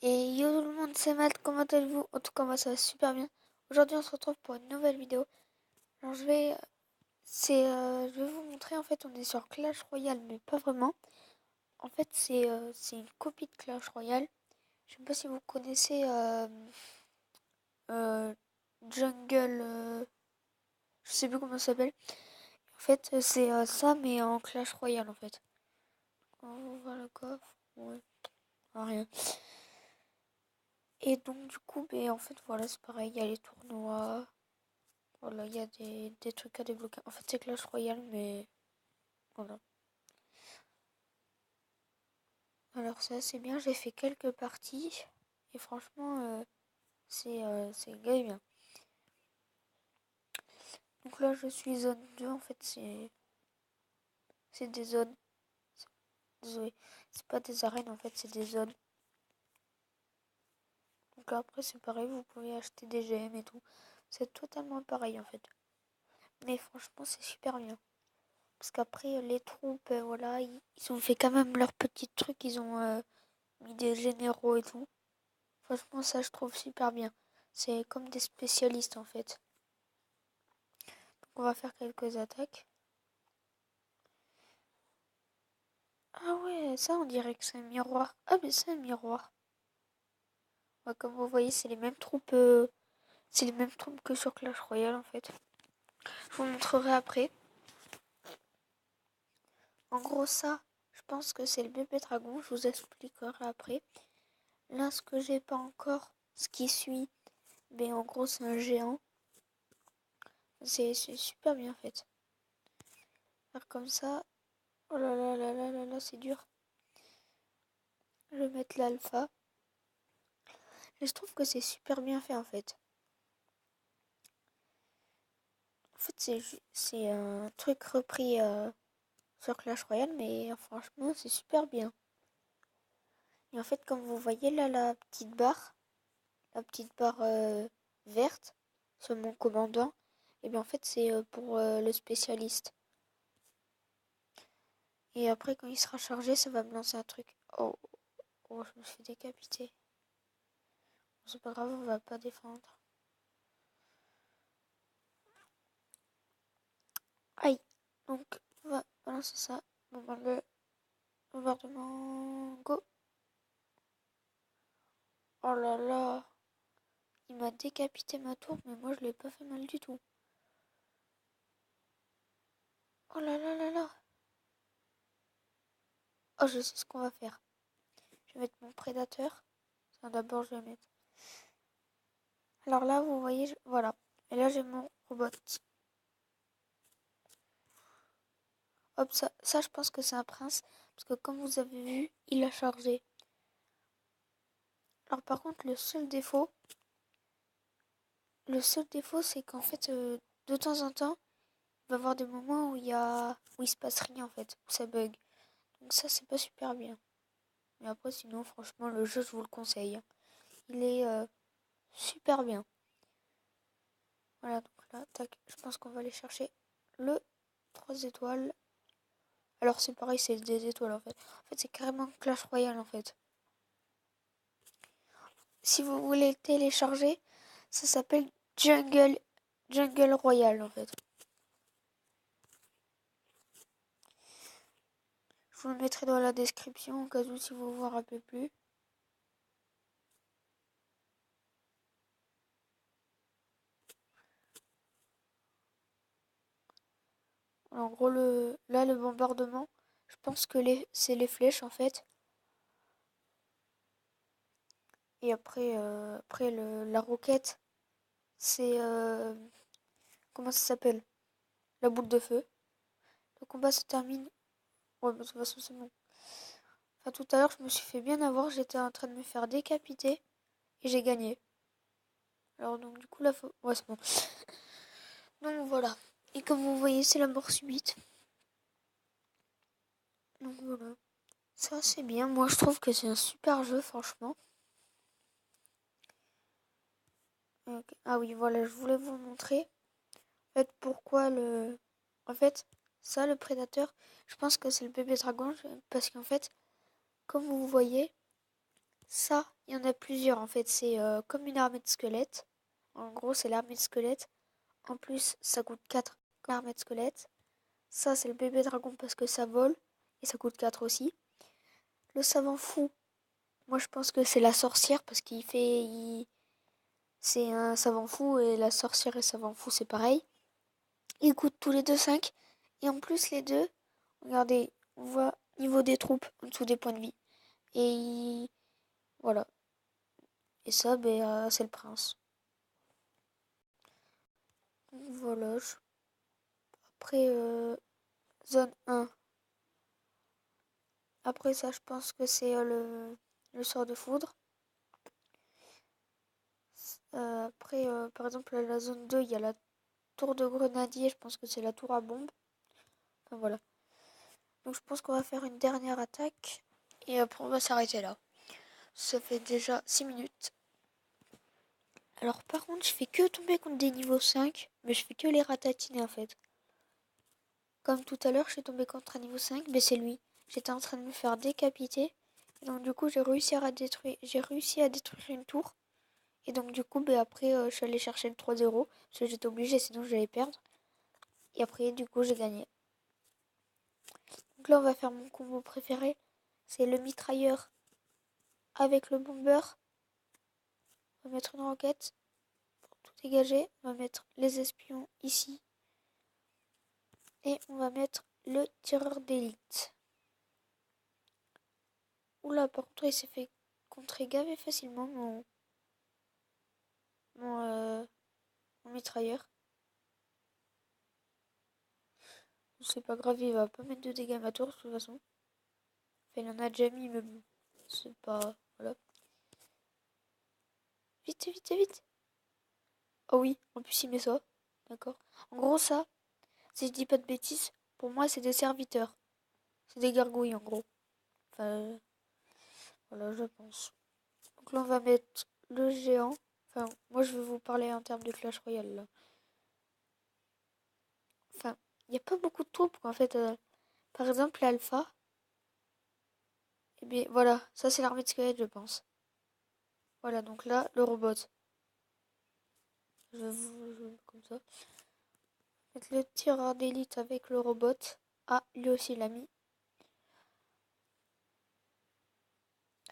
Et yo tout le monde, c'est Matt, comment allez-vous? En tout cas, moi ça va super bien. Aujourd'hui, on se retrouve pour une nouvelle vidéo. Alors, je vais vous montrer, en fait, on est sur Clash Royale, mais pas vraiment. En fait, c'est une copie de Clash Royale. Je sais pas si vous connaissez euh, Jungle, je sais plus comment ça s'appelle. En fait, c'est ça, mais en Clash Royale, en fait. On va le coffre, ouais, rien. Et donc, du coup, en fait, voilà, c'est pareil, il y a les tournois. Voilà, il y a des trucs à débloquer. En fait, c'est Clash Royale, mais voilà. Alors, ça, c'est bien. J'ai fait quelques parties. Et franchement, c'est gay bien. Donc là, je suis zone 2. En fait, c'est des zones. Désolé. C'est pas des arènes, en fait, c'est des zones. Donc là, après, c'est pareil. Vous pouvez acheter des GM et tout. C'est totalement pareil, en fait. Mais franchement, c'est super bien. Parce qu'après, les troupes, voilà, ils ont fait quand même leurs petits trucs. Ils ont mis des généraux et tout. Franchement, ça, je trouve super bien. C'est comme des spécialistes, en fait. Donc, on va faire quelques attaques. Ah ouais, ça, on dirait que c'est un miroir. Ah, mais c'est un miroir. Ouais, comme vous voyez, c'est les mêmes troupes que sur Clash Royale, en fait. Je vous montrerai après. En gros, ça, je pense que c'est le bébé dragon. Je vous expliquerai après. Là, ce que j'ai pas encore, ce qui suit, mais en gros, c'est un géant. C'est super bien fait. Faire comme ça. Oh là là là là là là, c'est dur. Je vais mettre l'alpha. Et je trouve que c'est super bien fait en fait. En fait, c'est un truc repris sur Clash Royale, mais franchement, c'est super bien. Et en fait, comme vous voyez là, la petite barre verte sur mon commandant, et bien en fait, c'est pour le spécialiste. Et après, quand il sera chargé, ça va me lancer un truc. Oh, oh, je me suis décapité. C'est pas grave, on va pas défendre. Aïe. Donc, on va balancer ça. On va le bombardement. Go. Oh là là. Il m'a décapité ma tour, mais moi je l'ai pas fait mal du tout. Oh là là là là. Oh, je sais ce qu'on va faire. Je vais mettre mon prédateur. Enfin, d'abord, je vais mettre. Alors là, vous voyez, voilà. Et là, j'ai mon robot. Hop, ça, je pense que c'est un prince. Parce que comme vous avez vu, il a chargé. Alors par contre, le seul défaut, c'est qu'en fait, de temps en temps, il va y avoir des moments où il se passe rien en fait, où ça bug. Donc ça, c'est pas super bien. Mais après, sinon, franchement, le jeu, je vous le conseille. Il est super bien. Voilà, donc là, tac, je pense qu'on va aller chercher le 3 étoiles. Alors c'est pareil, c'est des étoiles en fait. En fait, c'est carrément Clash Royale en fait. Si vous voulez le télécharger, ça s'appelle Jungle Royale en fait. Je vous le mettrai dans la description au cas où si vous vous rappelez plus. En gros, là, le bombardement, je pense que c'est les flèches en fait. Et après la roquette, c'est comment ça s'appelle? La boule de feu. Le combat se termine. Ouais, de toute façon, c'est bon. Enfin, tout à l'heure, je me suis fait bien avoir. J'étais en train de me faire décapiter et j'ai gagné. Alors, donc, du coup, là, faut. Ouais, c'est bon. Donc, voilà. Et comme vous voyez, c'est la mort subite. Donc, voilà. Ça, c'est bien. Moi, je trouve que c'est un super jeu, franchement. Ok. Ah oui, voilà, je voulais vous montrer. En fait, pourquoi le. En fait, ça, le prédateur, je pense que c'est le bébé dragon. Parce qu'en fait, comme vous voyez, ça, il y en a plusieurs en fait. C'est comme une armée de squelettes. En gros, c'est l'armée de squelettes. En plus, ça coûte 4 armées de squelettes. Ça, c'est le bébé dragon parce que ça vole. Et ça coûte 4 aussi. Le savant fou, moi je pense que c'est la sorcière parce c'est un savant fou et la sorcière et savant fou c'est pareil. Ils coûtent tous les deux 5. Et en plus les deux, regardez, on voit niveau des troupes en dessous des points de vie. Voilà. Et ça, c'est le prince. Donc, voilà. Après, zone 1. Après ça, je pense que c'est le sort de foudre. Après, par exemple, à la zone 2, il y a la tour de grenadier. Je pense que c'est la tour à bombe. Enfin, voilà. Donc, je pense qu'on va faire une dernière attaque. Et après, on va s'arrêter là. Ça fait déjà 6 minutes. Alors, par contre, je fais que tomber contre des niveaux 5. Mais je fais que les ratatiner, en fait. Comme tout à l'heure, je suis tombée contre un niveau 5. Mais c'est lui. J'étais en train de me faire décapiter. Et donc, du coup, j'ai réussi à détruire une tour. Et donc du coup, après, je suis allée chercher le 3-0, parce que j'étais obligée, sinon j'allais perdre. Et après, du coup, j'ai gagné. Donc là, on va faire mon combo préféré. C'est le mitrailleur avec le bomber. On va mettre une roquette pour tout dégager. On va mettre les espions ici. Et on va mettre le tireur d'élite. Oula, par contre, il s'est fait contrer gavé facilement, mon, mon mitrailleur. C'est pas grave, il va pas mettre de dégâts à ma tour de toute façon. Enfin, il en a déjà mis, mais bon, c'est pas... Voilà. Vite, vite, vite. Oh oui, en plus il met ça. D'accord. En gros, ça, si je dis pas de bêtises, pour moi, c'est des serviteurs. C'est des gargouilles, en gros. Enfin, voilà, je pense. Donc là, on va mettre le géant. Enfin, moi, je vais vous parler en termes de Clash Royale, là. Enfin, il n'y a pas beaucoup de troupes, quoi, en fait. Par exemple, l'Alpha. Eh bien, voilà. Ça, c'est l'armée de squelettes, je pense. Voilà, donc là, le robot. Comme ça. Mettre le tireur d'élite avec le robot. Ah, lui aussi, il l'a mis.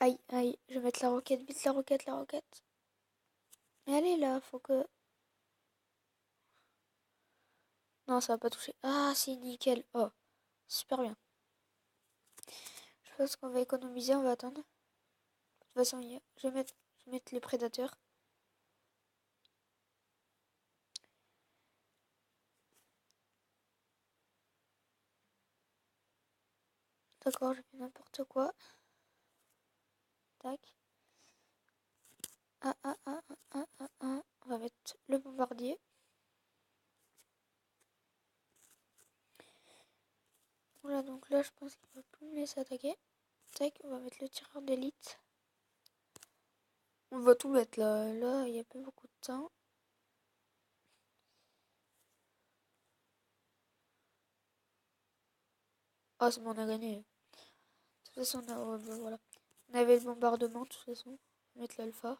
Aïe, aïe, je vais mettre la roquette, vite la roquette, la roquette. Mais allez là, faut que... Non, ça va pas toucher. Ah, si, nickel. Oh, super bien. Je pense qu'on va économiser, on va attendre. De toute façon, je vais mettre les prédateurs. D'accord, je fais n'importe quoi. Tac. Ah, ah, ah, ah, ah, ah, ah. On va mettre le bombardier. Voilà, donc là, je pense qu'il va plus me laisser attaquer. Tac, on va mettre le tireur d'élite. On va tout mettre là. Là, il n'y a pas beaucoup de temps. Ah, c'est bon, on a gagné. De toute façon, voilà. On avait le bombardement, de toute façon. On va mettre l'alpha.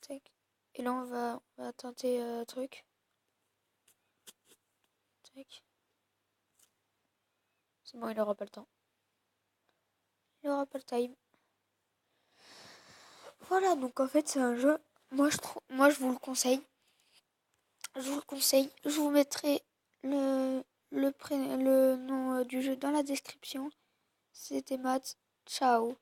Tac. Et là, on va tenter truc. Tac. C'est bon, il aura pas le temps. Il aura pas le time. Voilà, donc en fait, c'est un jeu. Moi, je vous le conseille. Je vous le conseille. Je vous mettrai le nom du jeu dans la description. C'était Matt. Ciao.